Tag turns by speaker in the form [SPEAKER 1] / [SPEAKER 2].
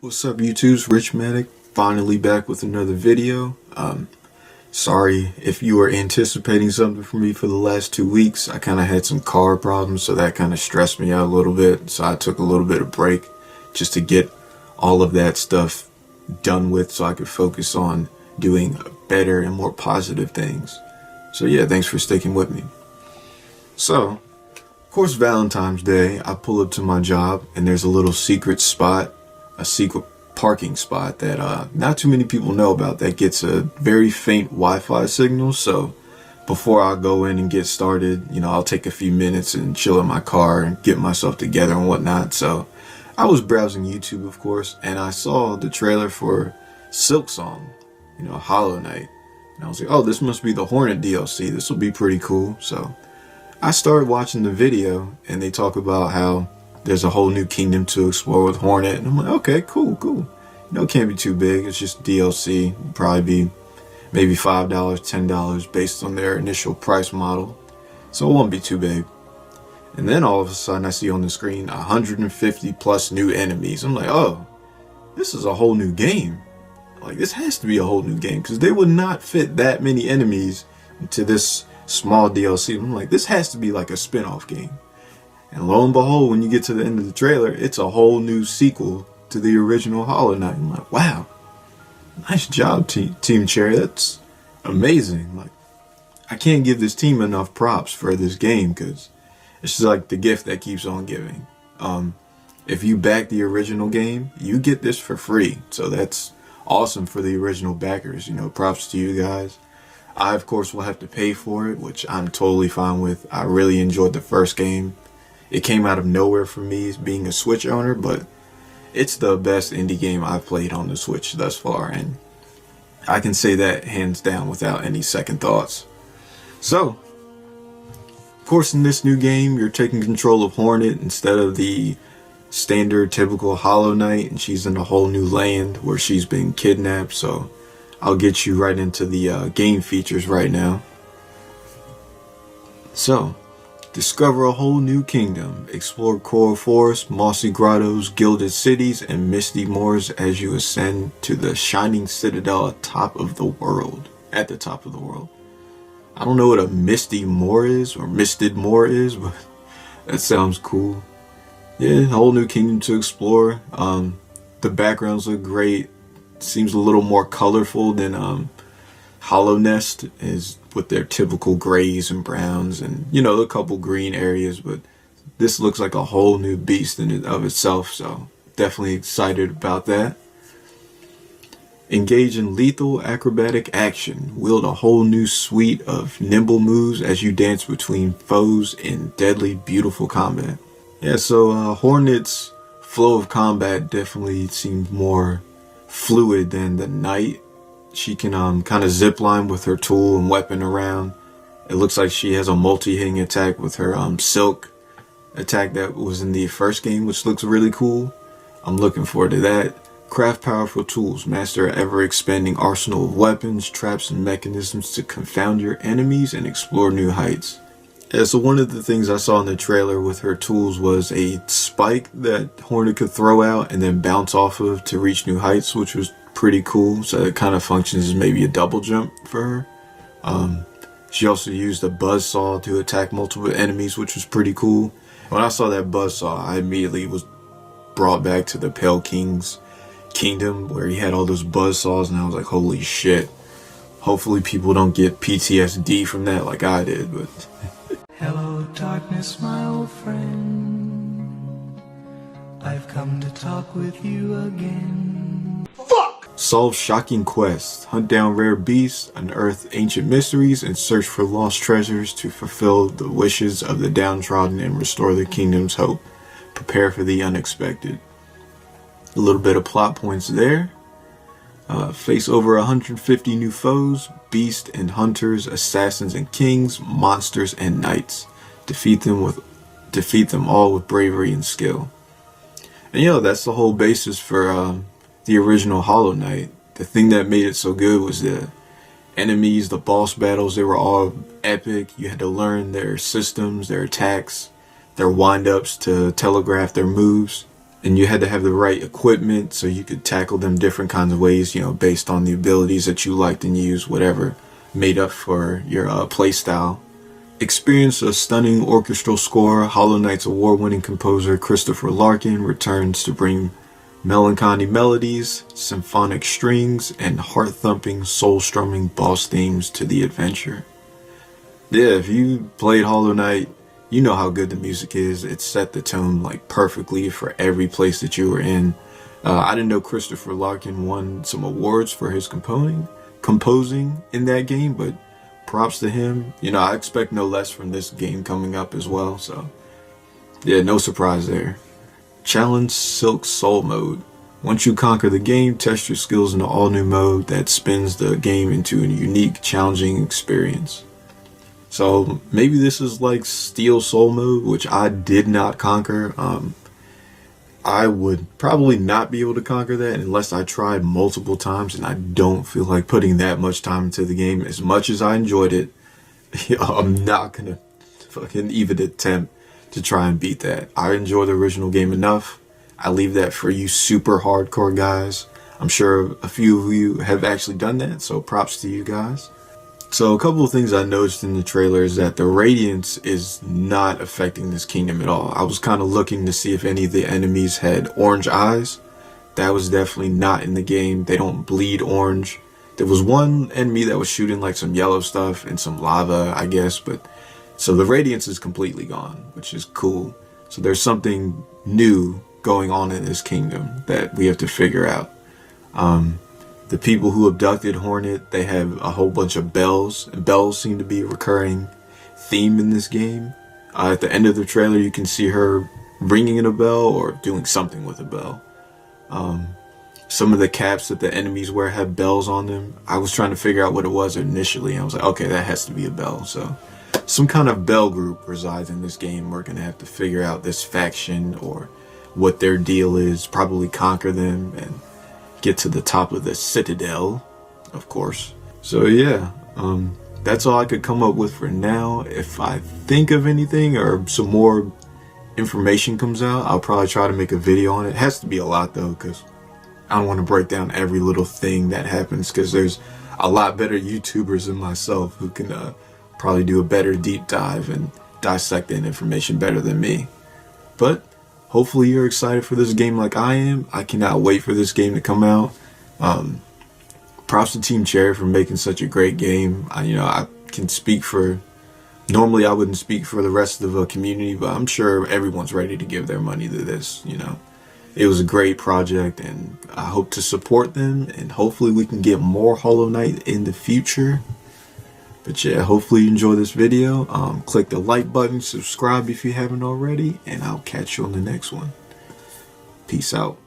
[SPEAKER 1] What's up YouTube's Richmatic, finally back with another video. Sorry if you were anticipating something from me for the last 2 weeks. I kind of had some car problems, so that kind of stressed me out a little bit. So I took a little bit of break just to get all of that stuff done with so I could focus on doing better and more positive things. So yeah, thanks for sticking with me. So, of course, Valentine's Day, I pull up to my job and there's a little secret spot, a secret parking spot that not too many people know about that gets a very faint Wi-Fi signal. So before I go in and get started, I'll take a few minutes and chill in my car and get myself together and whatnot. So I was browsing YouTube, of course, and I saw the trailer for SilkSong, Hollow Knight. And I was like, oh, this must be the Hornet DLC. This will be pretty cool. So I started watching the video and they talk about how there's a whole new kingdom to explore with Hornet. And I'm like, okay, cool. It can't be too big. It's just DLC. It'll probably be maybe $5, $10 based on their initial price model. So it won't be too big. And then all of a sudden I see on the screen 150 plus new enemies. I'm like, oh, this is a whole new game. Like, this has to be a whole new game because they would not fit that many enemies into this small DLC. I'm like, this has to be like a spin-off game. And lo and behold, when you get to the end of the trailer, it's a whole new sequel to the original Hollow Knight. I'm like, wow, nice job, Team Cherry. That's amazing. Like, I can't give this team enough props for this game because it's just like the gift that keeps on giving. If you back the original game, you get this for free. So that's awesome for the original backers. Props to you guys. I, of course, will have to pay for it, which I'm totally fine with. I really enjoyed the first game. It came out of nowhere for me as being a Switch owner, but it's the best indie game I've played on the Switch thus far, and I can say that hands down without any second thoughts. So, of course, in this new game, you're taking control of Hornet instead of the standard typical Hollow Knight, and she's in a whole new land where she's been kidnapped. So I'll get you right into the game features right now. So, discover a whole new kingdom. Explore coral forests, mossy grottos, gilded cities, and misty moors as you ascend to the shining citadel at the top of the world. I don't know what a misty moor is or misted moor is, but that sounds cool. Yeah, a whole new kingdom to explore. The backgrounds look great. Seems a little more colorful than Hollow Nest is with their typical grays and browns and a couple green areas, but this looks like a whole new beast in and of itself, so definitely excited about that. Engage in lethal acrobatic action. Wield a whole new suite of nimble moves as you dance between foes in deadly beautiful combat. Yeah, so Hornet's flow of combat definitely seems more fluid than the Knight. She can kind of zip line with her tool and weapon around. It looks like she has a multi-hitting attack with her silk attack that was in the first game, which looks really cool. I'm looking forward to that. Craft powerful tools. Master an ever-expanding arsenal of weapons, traps, and mechanisms to confound your enemies and explore new heights. Yeah, so one of the things I saw in the trailer with her tools was a spike that Hornet could throw out and then bounce off of to reach new heights, which was pretty cool. So it kind of functions as maybe a double jump for her. She also used a buzzsaw to attack multiple enemies, which was pretty cool. When I saw that buzzsaw, I immediately was brought back to the Pale King's kingdom where he had all those buzzsaws, and I was like, holy shit. Hopefully people don't get PTSD from that like I did, but...
[SPEAKER 2] Hello darkness, my old friend. I've come to talk with you again.
[SPEAKER 1] Fuck! Solve shocking quests, hunt down rare beasts, unearth ancient mysteries, and search for lost treasures to fulfill the wishes of the downtrodden and restore the kingdom's hope. Prepare for the unexpected. A little bit of plot points there. Face over 150 new foes, beasts and hunters, assassins and kings, monsters and knights. Defeat them all with bravery and skill. And that's the whole basis for the original Hollow Knight. The thing that made it so good was the enemies, the boss battles. They were all epic. You had to learn their systems, their attacks, their wind-ups to telegraph their moves. and you had to have the right equipment so you could tackle them different kinds of ways, you know, based on the abilities that you liked and used, whatever made up for your play style. Experience a stunning orchestral score. Hollow Knight's award-winning composer Christopher Larkin returns to bring melancholy melodies, symphonic strings, and heart-thumping, soul-strumming boss themes to the adventure. Yeah, if you played Hollow Knight, you know how good the music is. It set the tone like perfectly for every place that you were in. I didn't know Christopher Larkin won some awards for his composing in that game, but props to him. You know, I expect no less from this game coming up as well, so yeah, no surprise there. Challenge Silk Soul mode. Once you conquer the game, test your skills in an all-new mode that spins the game into a unique, challenging experience. So maybe this is like Steel Soul mode, which I did not conquer. I would probably not be able to conquer that unless I tried multiple times, and I don't feel like putting that much time into the game. As much as I enjoyed it, I'm not gonna fucking even attempt to try and beat that. I enjoy the original game enough. I leave that for you super hardcore guys. I'm sure a few of you have actually done that, so props to you guys. So a couple of things I noticed in the trailer is that the radiance is not affecting this kingdom at all. I was kind of looking to see if any of the enemies had orange eyes. That was definitely not in the game. They don't bleed orange. There was one enemy that was shooting like some yellow stuff and some lava, I guess, but so the radiance is completely gone, which is cool. So there's something new going on in this kingdom that we have to figure out. The people who abducted Hornet, they have a whole bunch of bells, and bells seem to be a recurring theme in this game. At the end of the trailer, you can see her ringing a bell or doing something with a bell. Some of the caps that the enemies wear have bells on them. I was trying to figure out what it was initially, and I was like, okay, that has to be a bell. So some kind of bell group resides in this game. We're going to have to figure out this faction or what their deal is, probably conquer them, and get to the top of the citadel, of course. So yeah, that's all I could come up with for now. If I think of anything or some more information comes out, I'll probably try to make a video on it. It has to be a lot though, because I don't want to break down every little thing that happens, because there's a lot better YouTubers than myself who can probably do a better deep dive and dissect that information better than me. But hopefully you're excited for this game like I am. I cannot wait for this game to come out. Props to Team Cherry for making such a great game. I can speak for... Normally I wouldn't speak for the rest of the community, but I'm sure everyone's ready to give their money to this, It was a great project, and I hope to support them, and hopefully we can get more Hollow Knight in the future. But yeah, hopefully you enjoy this video. Click the like button, subscribe if you haven't already, and I'll catch you on the next one. Peace out.